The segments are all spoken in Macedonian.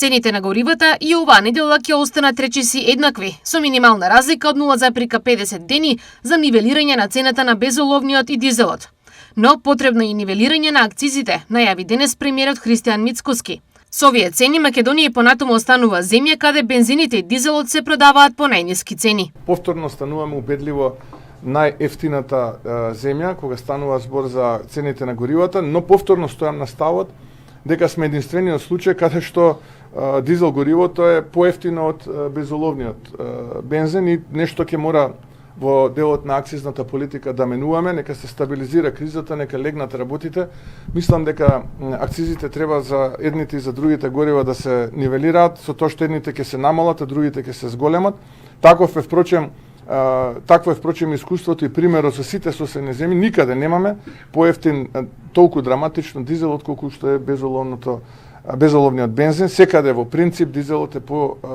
Цените на горивата и оваа недела ќе останат речиси еднакви, со минимална разлика од 0,50 дени за нивелирање на цената на безоловниот и дизелот. Но потребно е и нивелирање на акцизите, најави денес премиерот Христијан Мицкоски. Со овие цени Македонија понатаму останува земја каде бензините и дизелот се продаваат по најниски цени. Повторно стануваме убедливо најефтината земја кога станува збор за цените на горивата, но повторно стојам на ставот дека сме единствениот случај каде што дизел горивото е поевтино од безоловниот бензин и нешто ќе мора во делот на акцизната политика да менуваме, нека се стабилизира кризата, нека легнат работите. Мислам дека акцизите треба за едните и за другите горива да се нивелираат, со тоа што едните ќе се намалат, а другите ќе се зголемат. Такво е впрочем искуството и примерот со сите соседни земји. Никаде немаме поевтин толку драматично дизел отколку што е безоловниот бензин. Секаде во принцип дизелот е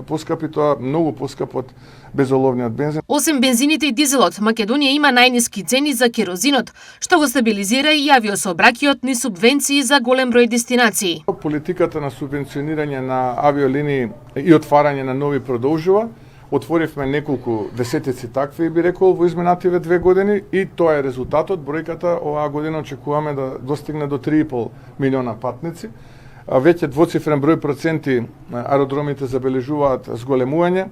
поскап и тоа многу поскап од безоловниот бензин. Осем бензините и дизелот, Македонија има најниски цени за керозинот, што го стабилизира и авиосообраќајот ни субвенции за голем број дестинации. Политиката на субвенционирање на авиолинии и отварање на нови продолжува. Отворивме неколку десетици такви, би рекол, во изминативе 2 години и тоа е резултатот. Бројката оваа година очекуваме да достигне до 3,5 милиона патници. Веќе двоцифрен број проценти аеродромите забележуваат зголемување.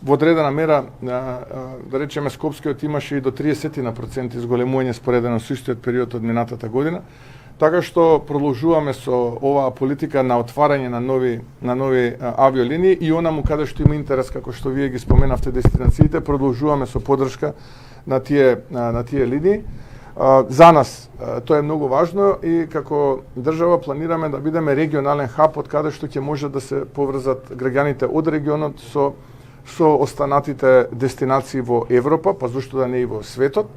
Во одредена мера, да речеме, Скопскиот имаше и до 30% зголемување споредено со истиот период од минатата година. Така што продолжуваме со оваа политика на отварање на нови авиолинии и онаму каде што има интерес, како што вие ги споменавте дестинациите, продолжуваме со поддршка на тие линии. За нас тоа е многу важно и како држава планираме да бидеме регионален хаб од каде што ќе може да се поврзат граѓаните од регионот со останатите дестинации во Европа, па зошто да не и во светот.